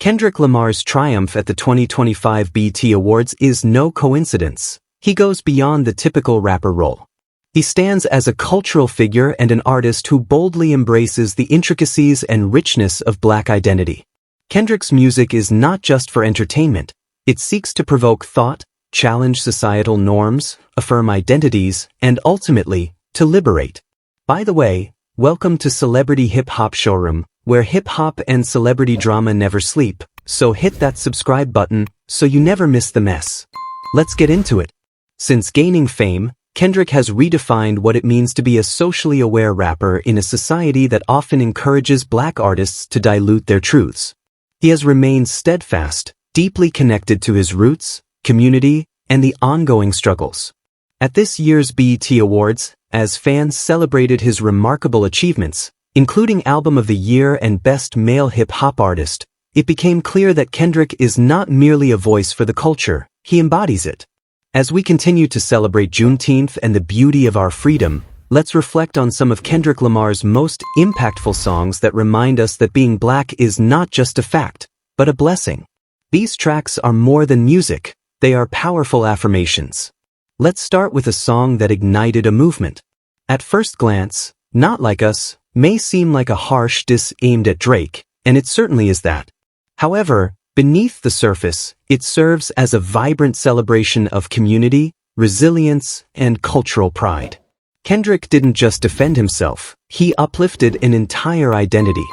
Kendrick Lamar's triumph at the 2025 BET Awards is no coincidence. He goes beyond the typical rapper role. He stands as a cultural figure and an artist who boldly embraces the intricacies and richness of Black identity. Kendrick's music is not just for entertainment. It seeks to provoke thought, challenge societal norms, affirm identities, and ultimately, to liberate. By the way, welcome to Celebrity Hip Hop Showroom, where hip-hop and celebrity drama never sleep, so hit that subscribe button so you never miss the mess. Let's get into it. Since gaining fame, Kendrick has redefined what it means to be a socially aware rapper in a society that often encourages Black artists to dilute their truths. He has remained steadfast, deeply connected to his roots, community, and the ongoing struggles. At this year's BET Awards, as fans celebrated his remarkable achievements, including Album of the Year and Best Male Hip-Hop Artist, it became clear that Kendrick is not merely a voice for the culture, he embodies it. As we continue to celebrate Juneteenth and the beauty of our freedom, let's reflect on some of Kendrick Lamar's most impactful songs that remind us that being Black is not just a fact, but a blessing. These tracks are more than music, they are powerful affirmations. Let's start with a song that ignited a movement. At first glance, Not Like Us may seem like a harsh diss aimed at Drake, and it certainly is that. However, beneath the surface, it serves as a vibrant celebration of community, resilience, and cultural pride. Kendrick didn't just defend himself, he uplifted an entire identity.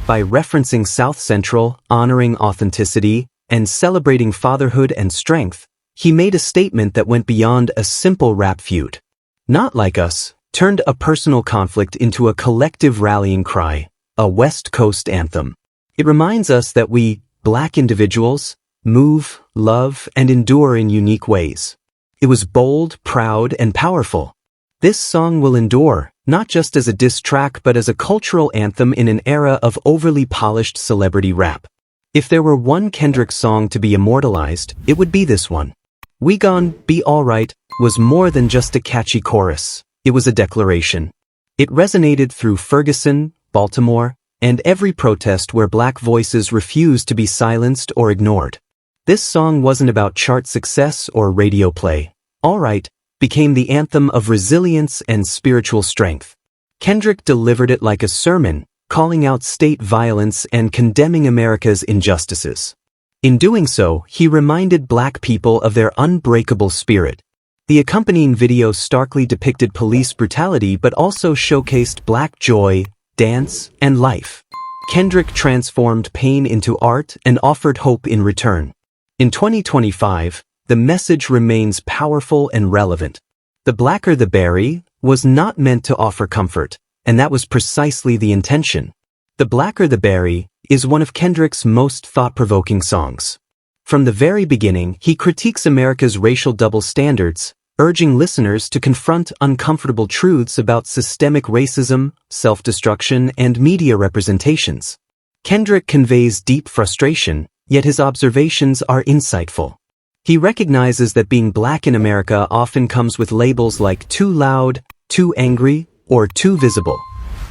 By referencing South Central, honoring authenticity, and celebrating fatherhood and strength, he made a statement that went beyond a simple rap feud. Not Like Us turned a personal conflict into a collective rallying cry, a West Coast anthem. It reminds us that we, Black individuals, move, love, and endure in unique ways. It was bold, proud, and powerful. This song will endure, not just as a diss track but as a cultural anthem in an era of overly polished celebrity rap. If there were one Kendrick song to be immortalized, it would be this one. We Gon' Be Alright was more than just a catchy chorus. It was a declaration. It resonated through Ferguson, Baltimore, and every protest where Black voices refused to be silenced or ignored. This song wasn't about chart success or radio play. Alright became the anthem of resilience and spiritual strength. Kendrick delivered it like a sermon, calling out state violence and condemning America's injustices. In doing so, he reminded Black people of their unbreakable spirit. The accompanying video starkly depicted police brutality but also showcased Black joy, dance, and life. Kendrick transformed pain into art and offered hope in return. In 2025, the message remains powerful and relevant. The blacker the berry was not meant to offer comfort, and that was precisely the intention. The Blacker the Berry is one of Kendrick's most thought-provoking songs. From the very beginning, he critiques America's racial double standards, urging listeners to confront uncomfortable truths about systemic racism, self-destruction, and media representations. Kendrick conveys deep frustration, yet his observations are insightful. He recognizes that being Black in America often comes with labels like too loud, too angry, or too visible.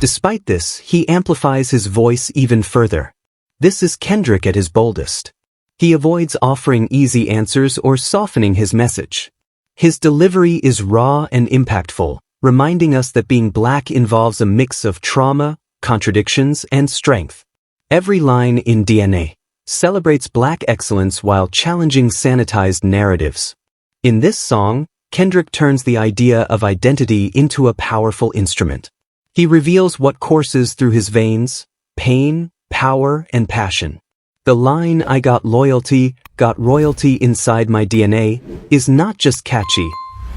Despite this, he amplifies his voice even further. This is Kendrick at his boldest. He avoids offering easy answers or softening his message. His delivery is raw and impactful, reminding us that being Black involves a mix of trauma, contradictions, and strength. Every line in DNA celebrates Black excellence while challenging sanitized narratives. In this song, Kendrick turns the idea of identity into a powerful instrument. He reveals what courses through his veins: pain, power, and passion. The line, "I got royalty inside my DNA," is not just catchy,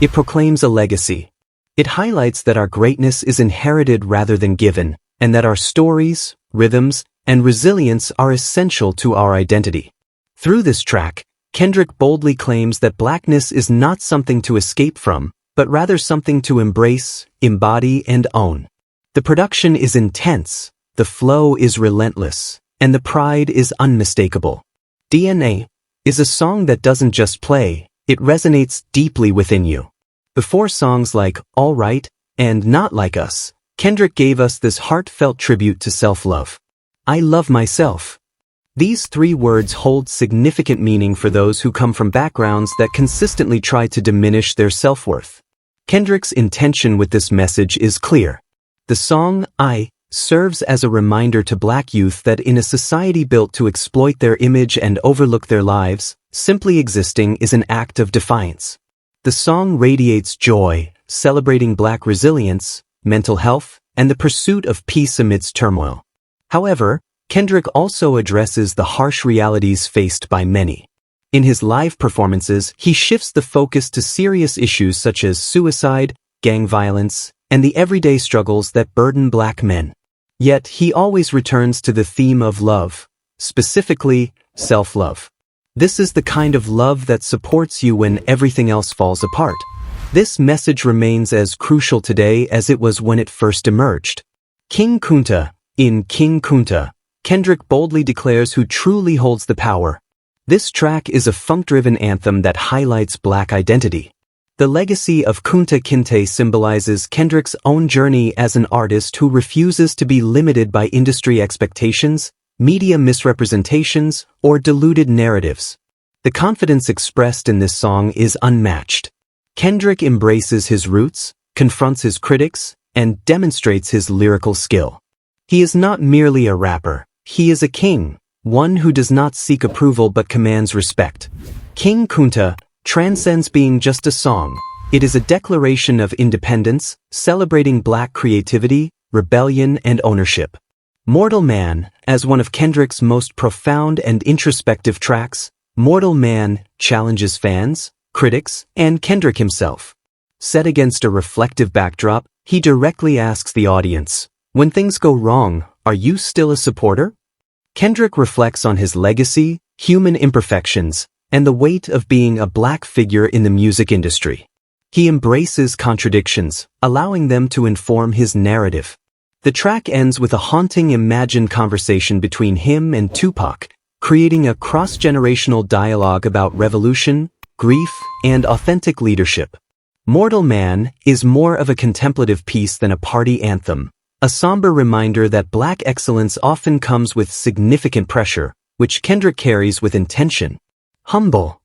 it proclaims a legacy. It highlights that our greatness is inherited rather than given, and that our stories, rhythms, and resilience are essential to our identity. Through this track, Kendrick boldly claims that Blackness is not something to escape from, but rather something to embrace, embody, and own. The production is intense, the flow is relentless, and the pride is unmistakable. DNA is a song that doesn't just play, it resonates deeply within you. Before songs like All Right and Not Like Us, Kendrick gave us this heartfelt tribute to self-love. I love myself. These three words hold significant meaning for those who come from backgrounds that consistently try to diminish their self-worth. Kendrick's intention with this message is clear. The song, I, serves as a reminder to Black youth that in a society built to exploit their image and overlook their lives, simply existing is an act of defiance. The song radiates joy, celebrating Black resilience, mental health, and the pursuit of peace amidst turmoil. However, Kendrick also addresses the harsh realities faced by many. In his live performances, he shifts the focus to serious issues such as suicide, gang violence, and the everyday struggles that burden Black men. Yet, he always returns to the theme of love, specifically, self-love. This is the kind of love that supports you when everything else falls apart. This message remains as crucial today as it was when it first emerged. King Kunta. In King Kunta, Kendrick boldly declares who truly holds the power. This track is a funk-driven anthem that highlights Black identity. The legacy of Kunta Kinte symbolizes Kendrick's own journey as an artist who refuses to be limited by industry expectations, media misrepresentations, or diluted narratives. The confidence expressed in this song is unmatched. Kendrick embraces his roots, confronts his critics, and demonstrates his lyrical skill. He is not merely a rapper, he is a king, one who does not seek approval but commands respect. King Kunta transcends being just a song. It is a declaration of independence, celebrating Black creativity, rebellion, and ownership. Mortal Man, as one of Kendrick's most profound and introspective tracks, Mortal Man challenges fans, critics, and Kendrick himself. Set against a reflective backdrop, he directly asks the audience, "When things go wrong, are you still a supporter?" Kendrick reflects on his legacy, human imperfections, and the weight of being a Black figure in the music industry. He embraces contradictions, allowing them to inform his narrative. The track ends with a haunting imagined conversation between him and Tupac, creating a cross-generational dialogue about revolution, grief, and authentic leadership. Mortal Man is more of a contemplative piece than a party anthem, a somber reminder that Black excellence often comes with significant pressure, which Kendrick carries with intention. Humble.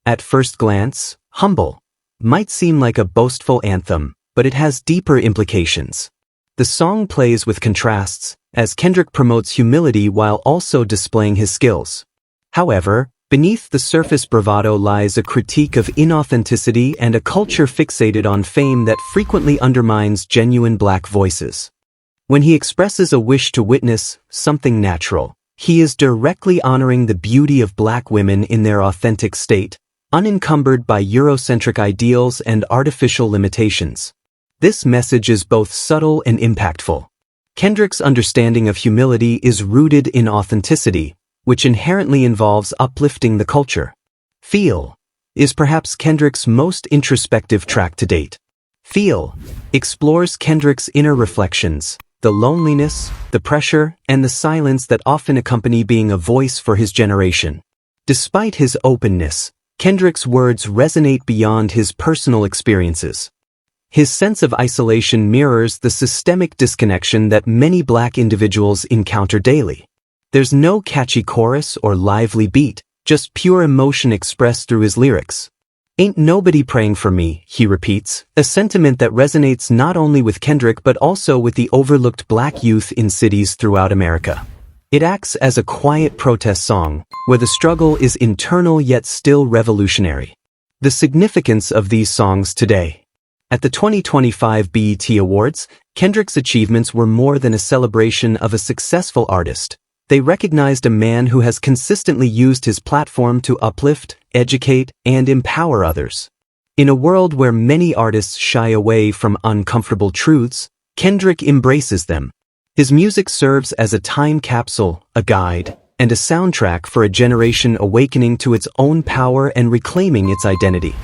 At first glance, Humble might seem like a boastful anthem, but it has deeper implications. The song plays with contrasts, as Kendrick promotes humility while also displaying his skills. However, beneath the surface bravado lies a critique of inauthenticity and a culture fixated on fame that frequently undermines genuine Black voices. When he expresses a wish to witness something natural, he is directly honoring the beauty of Black women in their authentic state, unencumbered by Eurocentric ideals and artificial limitations. This message is both subtle and impactful. Kendrick's understanding of humility is rooted in authenticity, which inherently involves uplifting the culture. Feel is perhaps Kendrick's most introspective track to date. Feel explores Kendrick's inner reflections, the loneliness, the pressure, and the silence that often accompany being a voice for his generation. Despite his openness, Kendrick's words resonate beyond his personal experiences. His sense of isolation mirrors the systemic disconnection that many Black individuals encounter daily. There's no catchy chorus or lively beat, just pure emotion expressed through his lyrics. "Ain't nobody praying for me," he repeats, a sentiment that resonates not only with Kendrick but also with the overlooked Black youth in cities throughout America. It acts as a quiet protest song, where the struggle is internal yet still revolutionary. The significance of these songs today. At the 2025 BET Awards, Kendrick's achievements were more than a celebration of a successful artist. They recognized a man who has consistently used his platform to uplift, educate, and empower others. In a world where many artists shy away from uncomfortable truths, Kendrick embraces them. His music serves as a time capsule, a guide, and a soundtrack for a generation awakening to its own power and reclaiming its identity.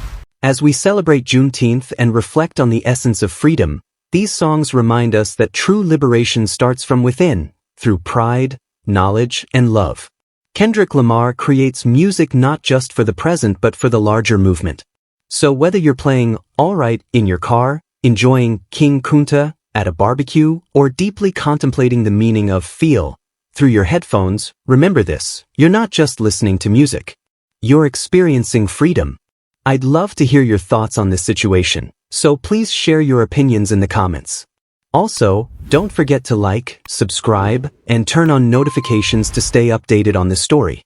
As we celebrate Juneteenth and reflect on the essence of freedom, these songs remind us that true liberation starts from within, through pride, knowledge, and love. Kendrick Lamar creates music not just for the present but for the larger movement. So whether you're playing All Right in your car, enjoying King Kunta at a barbecue, or deeply contemplating the meaning of Feel, through your headphones, remember this: you're not just listening to music. You're experiencing freedom. I'd love to hear your thoughts on this situation, so please share your opinions in the comments. Also, don't forget to like, subscribe, and turn on notifications to stay updated on this story.